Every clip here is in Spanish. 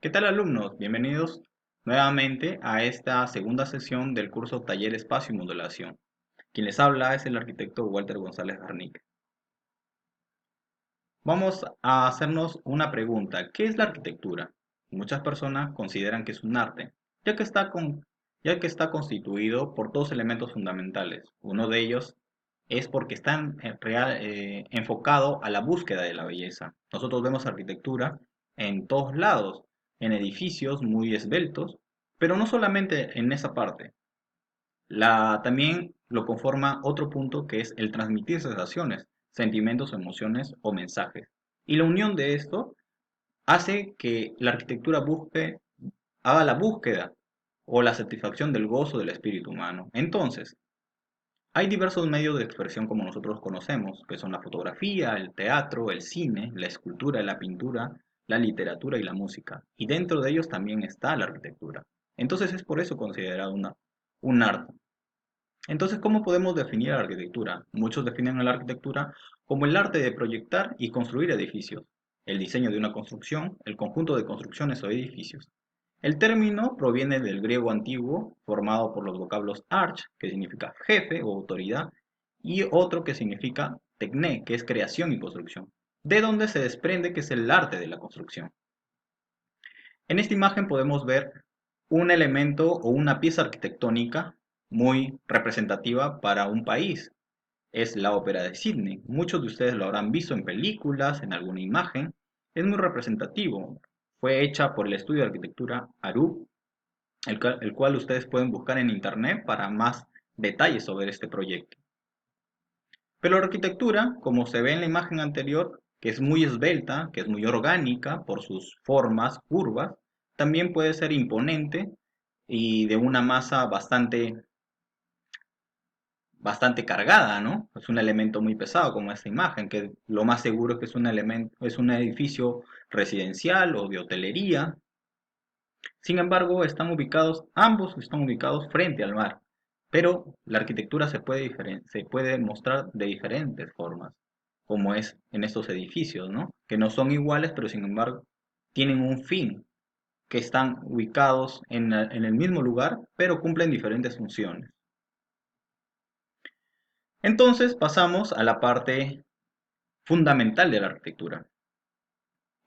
¿Qué tal, alumnos? Bienvenidos nuevamente a esta segunda sesión del curso Taller Espacio y Modulación. Quien les habla es el arquitecto Walter González Garnica. Vamos a hacernos una pregunta. ¿Qué es la arquitectura? Muchas personas consideran que es un arte, ya que ya que está constituido por dos elementos fundamentales. Uno de ellos es porque está enfocado a la búsqueda de la belleza. Nosotros vemos arquitectura en todos lados, en edificios muy esbeltos, pero no solamente en esa parte. También lo conforma otro punto que es el transmitir sensaciones, sentimientos, emociones o mensajes. Y la unión de esto hace que la arquitectura haga la búsqueda o la satisfacción del gozo del espíritu humano. Entonces, hay diversos medios de expresión como nosotros conocemos, que son la fotografía, el teatro, el cine, la escultura, la pintura, la literatura y la música. Y dentro de ellos también está la arquitectura. Entonces es por eso considerado un arte. Entonces, ¿cómo podemos definir la arquitectura? Muchos definen la arquitectura como el arte de proyectar y construir edificios, el diseño de una construcción, el conjunto de construcciones o edificios. El término proviene del griego antiguo, formado por los vocablos arch, que significa jefe o autoridad, y otro que significa tecné, que es creación y construcción, de donde se desprende que es el arte de la construcción. En esta imagen podemos ver un elemento o una pieza arquitectónica muy representativa para un país. Es la Ópera de Sydney. Muchos de ustedes lo habrán visto en películas, en alguna imagen. Es muy representativo. Fue hecha por el estudio de arquitectura Arup, el cual ustedes pueden buscar en internet para más detalles sobre este proyecto. Pero la arquitectura, como se ve en la imagen anterior, que es muy esbelta, que es muy orgánica por sus formas, curvas, también puede ser imponente y de una masa bastante cargada, ¿no? Es un elemento muy pesado como esta imagen, que lo más seguro es que es un edificio residencial o de hotelería. Sin embargo, ambos están ubicados frente al mar, pero la arquitectura se puede mostrar de diferentes formas, como es en estos edificios, ¿no? Que no son iguales, pero sin embargo tienen un fin, que están ubicados en el mismo lugar, pero cumplen diferentes funciones. Entonces pasamos a la parte fundamental de la arquitectura,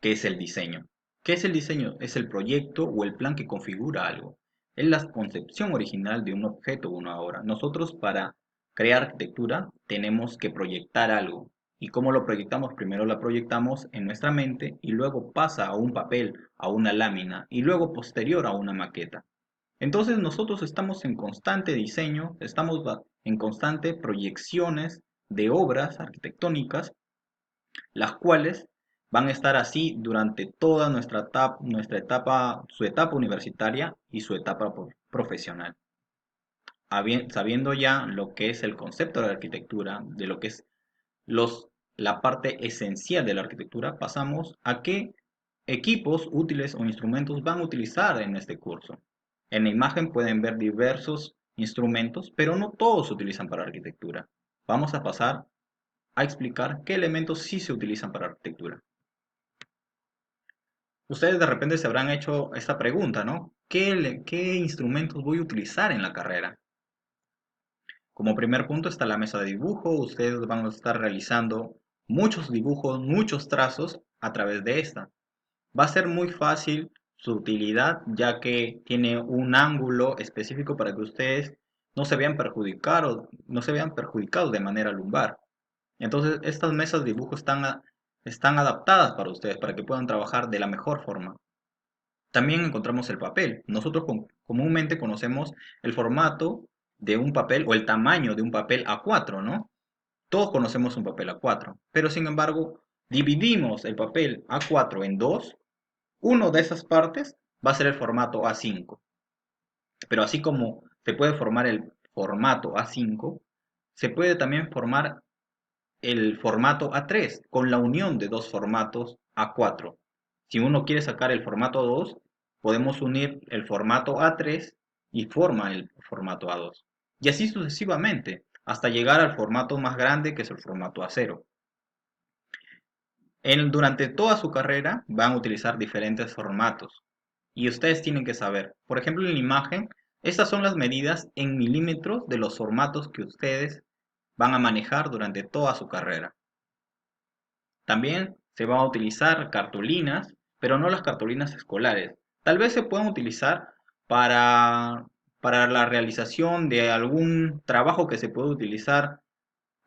que es el diseño. ¿Qué es el diseño? Es el proyecto o el plan que configura algo. Es la concepción original de un objeto o una obra. Nosotros para crear arquitectura tenemos que proyectar algo. ¿Y cómo lo proyectamos? Primero la proyectamos en nuestra mente y luego pasa a un papel, a una lámina y luego posterior a una maqueta. Entonces nosotros estamos en constante diseño, estamos en constante proyecciones de obras arquitectónicas, las cuales van a estar así durante toda su etapa universitaria y su etapa profesional. Sabiendo ya lo que es el concepto de la arquitectura, de lo que es la parte esencial de la arquitectura, pasamos a qué equipos útiles o instrumentos van a utilizar en este curso. En la imagen pueden ver diversos instrumentos, pero no todos se utilizan para arquitectura. Vamos a pasar a explicar qué elementos sí se utilizan para arquitectura. Ustedes de repente se habrán hecho esta pregunta, ¿no? ¿Qué instrumentos voy a utilizar en la carrera? Como primer punto está la mesa de dibujo. Ustedes van a estar realizando muchos dibujos, muchos trazos a través de esta. Va a ser muy fácil su utilidad, ya que tiene un ángulo específico para que ustedes no se vean perjudicados de manera lumbar. Entonces, estas mesas de dibujo están adaptadas para ustedes, para que puedan trabajar de la mejor forma. También encontramos el papel. Nosotros comúnmente conocemos el formato de un papel o el tamaño de un papel A4, ¿no? Todos conocemos un papel A4, pero sin embargo, dividimos el papel A4 en dos. Uno de esas partes va a ser el formato A5. Pero así como se puede formar el formato A5, se puede también formar el formato A3 con la unión de dos formatos A4. Si uno quiere sacar el formato A2, podemos unir el formato A3 y forma el formato A2. Y así sucesivamente, hasta llegar al formato más grande que es el formato A0. Durante toda su carrera van a utilizar diferentes formatos. Y ustedes tienen que saber, por ejemplo, en la imagen, estas son las medidas en milímetros de los formatos que ustedes van a manejar durante toda su carrera. También se van a utilizar cartulinas, pero no las cartulinas escolares. Tal vez se puedan utilizar para, para la realización de algún trabajo que se puede utilizar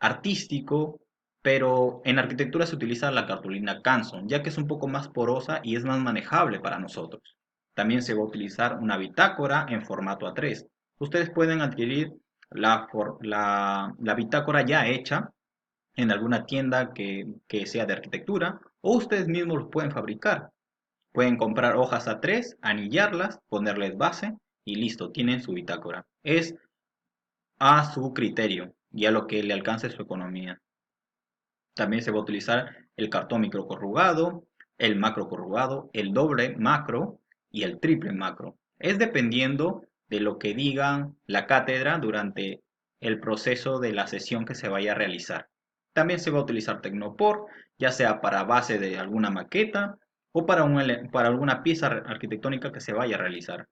artístico, pero en arquitectura se utiliza la cartulina Canson, ya que es un poco más porosa y es más manejable para nosotros. También se va a utilizar una bitácora en formato A3. Ustedes pueden adquirir la bitácora ya hecha en alguna tienda que sea de arquitectura o ustedes mismos lo pueden fabricar. Pueden comprar hojas A3, anillarlas, ponerles base y listo, tienen su bitácora. Es a su criterio y a lo que le alcance su economía. También se va a utilizar el cartón microcorrugado, el macro corrugado, el doble macro y el triple macro. Es dependiendo de lo que digan la cátedra durante el proceso de la sesión que se vaya a realizar. También se va a utilizar Tecnopor, ya sea para base de alguna maqueta o para alguna pieza arquitectónica que se vaya a realizar.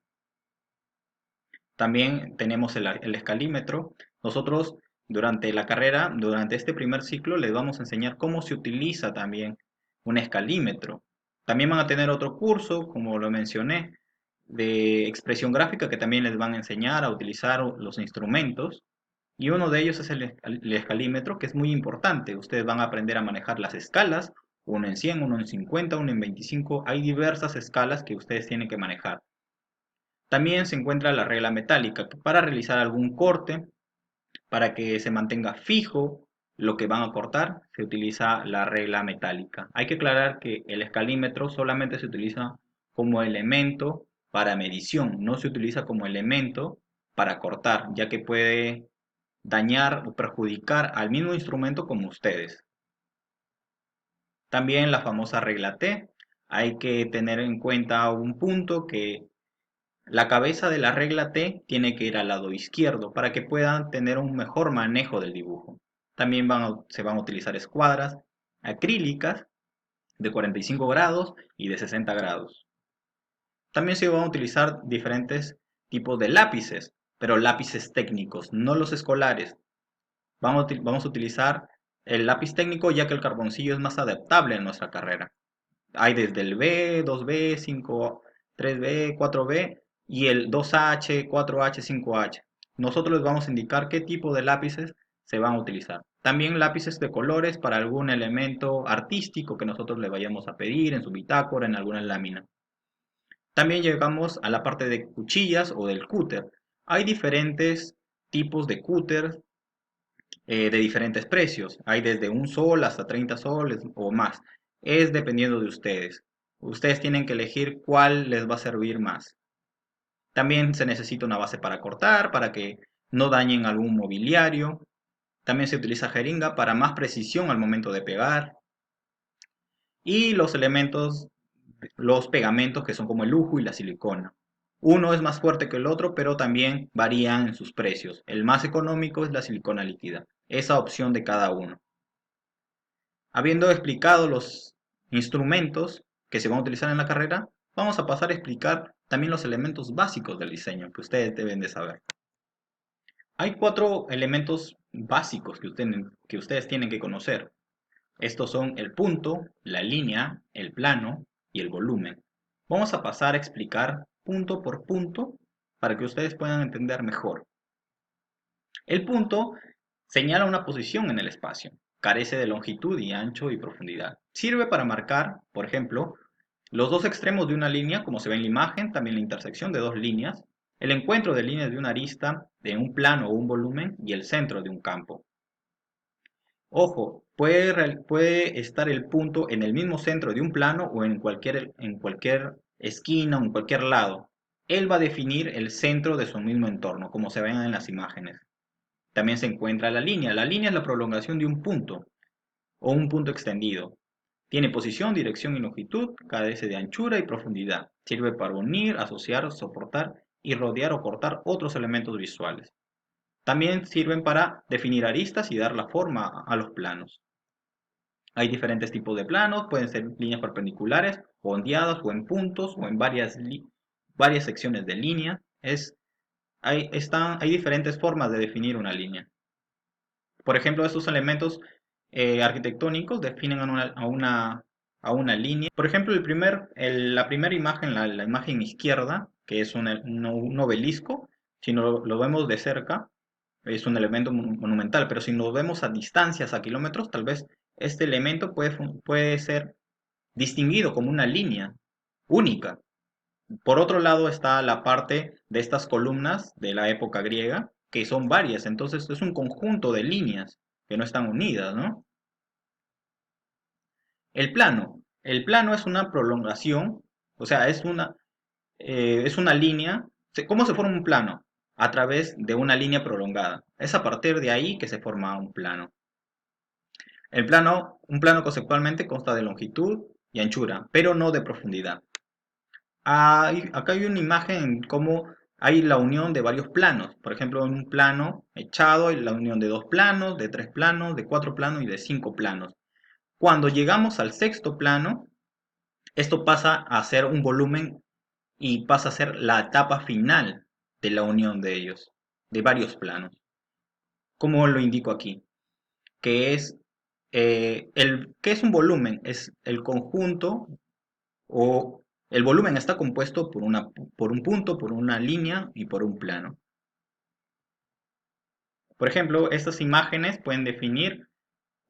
También tenemos el escalímetro. Nosotros durante la carrera, durante este primer ciclo, les vamos a enseñar cómo se utiliza también un escalímetro. También van a tener otro curso, como lo mencioné, de expresión gráfica que también les van a enseñar a utilizar los instrumentos. Y uno de ellos es el escalímetro, que es muy importante. Ustedes van a aprender a manejar las escalas, uno en 100, uno en 50, uno en 25. Hay diversas escalas que ustedes tienen que manejar. También se encuentra la regla metálica, que para realizar algún corte, para que se mantenga fijo lo que van a cortar, se utiliza la regla metálica. Hay que aclarar que el escalímetro solamente se utiliza como elemento para medición, no se utiliza como elemento para cortar, ya que puede dañar o perjudicar al mismo instrumento como ustedes. También la famosa regla T. Hay que tener en cuenta un punto que la cabeza de la regla T tiene que ir al lado izquierdo para que puedan tener un mejor manejo del dibujo. También se van a utilizar escuadras acrílicas de 45 grados y de 60 grados. También se van a utilizar diferentes tipos de lápices, pero lápices técnicos, no los escolares. Vamos a utilizar el lápiz técnico ya que el carboncillo es más adaptable en nuestra carrera. Hay desde el B, 2B, 5, 3B, 4B y el 2H, 4H, 5H. Nosotros les vamos a indicar qué tipo de lápices se van a utilizar. También lápices de colores para algún elemento artístico que nosotros le vayamos a pedir en su bitácora, en alguna lámina. También llegamos a la parte de cuchillas o del cúter. Hay diferentes tipos de cúter de diferentes precios. Hay desde un sol hasta 30 soles o más. Es dependiendo de ustedes. Ustedes tienen que elegir cuál les va a servir más. También se necesita una base para cortar, para que no dañen algún mobiliario. También se utiliza jeringa para más precisión al momento de pegar. Y los elementos, los pegamentos que son como el lujo y la silicona. Uno es más fuerte que el otro, pero también varían en sus precios. El más económico es la silicona líquida. Esa opción de cada uno. Habiendo explicado los instrumentos que se van a utilizar en la carrera, vamos a pasar a explicar también los elementos básicos del diseño que ustedes deben de saber. Hay 4 elementos básicos que ustedes tienen que conocer. Estos son el punto, la línea, el plano y el volumen. Vamos a pasar a explicar punto por punto para que ustedes puedan entender mejor. El punto señala una posición en el espacio. Carece de longitud y ancho y profundidad. Sirve para marcar, por ejemplo, los dos extremos de una línea, como se ve en la imagen, también la intersección de dos líneas, el encuentro de líneas de una arista, de un plano o un volumen y el centro de un campo. Ojo, puede estar el punto en el mismo centro de un plano o en cualquier esquina o en cualquier lado. Él va a definir el centro de su mismo entorno, como se ven en las imágenes. También se encuentra la línea. La línea es la prolongación de un punto o un punto extendido. Tiene posición, dirección y longitud, carece de anchura y profundidad. Sirve para unir, asociar, soportar y rodear o cortar otros elementos visuales. También sirven para definir aristas y dar la forma a los planos. Hay diferentes tipos de planos, pueden ser líneas perpendiculares, o ondeadas, o en puntos, o en varias secciones de línea. Hay diferentes formas de definir una línea. Por ejemplo, estos elementos arquitectónicos definen a una línea. Por ejemplo, la primera imagen, la imagen izquierda, que es un obelisco, si lo vemos de cerca, es un elemento monumental, pero si lo vemos a distancias, a kilómetros, tal vez este elemento puede ser distinguido como una línea única. Por otro lado está la parte de estas columnas de la época griega, que son varias, entonces es un conjunto de líneas que no están unidas, ¿no? El plano es una prolongación, o sea, es una línea. ¿Cómo se forma un plano? A través de una línea prolongada. Es a partir de ahí que se forma un plano. Un plano conceptualmente consta de longitud y anchura, pero no de profundidad. Acá hay una imagen en cómo hay la unión de varios planos. Por ejemplo, en un plano echado hay la unión de dos planos, de tres planos, de cuatro planos y de cinco planos. Cuando llegamos al sexto plano, esto pasa a ser un volumen y pasa a ser la etapa final de la unión de ellos, de varios planos. ¿Cómo lo indico aquí? Que es ¿qué es un volumen? Es el conjunto o el volumen está compuesto por un punto, por una línea y por un plano. Por ejemplo, estas imágenes pueden definir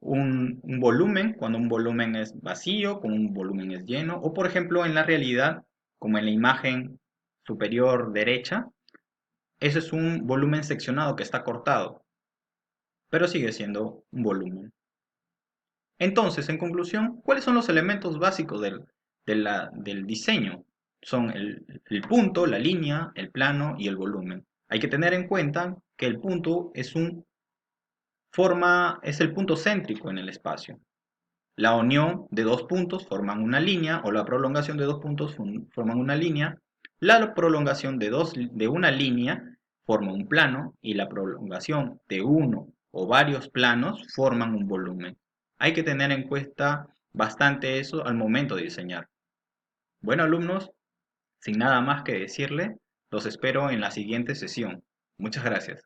un volumen, cuando un volumen es vacío, cuando un volumen es lleno, o por ejemplo en la realidad, como en la imagen superior derecha, eso es un volumen seccionado que está cortado, pero sigue siendo un volumen. Entonces, en conclusión, ¿cuáles son los elementos básicos del diseño? Son el punto, la línea, el plano y el volumen. Hay que tener en cuenta que el punto es el punto céntrico en el espacio. La unión de dos puntos forman una línea o la prolongación de dos puntos forman una línea. La prolongación de una línea forma un plano y la prolongación de uno o varios planos forman un volumen. Hay que tener en cuenta bastante eso al momento de diseñar. Bueno, alumnos, sin nada más que decirle, los espero en la siguiente sesión. Muchas gracias.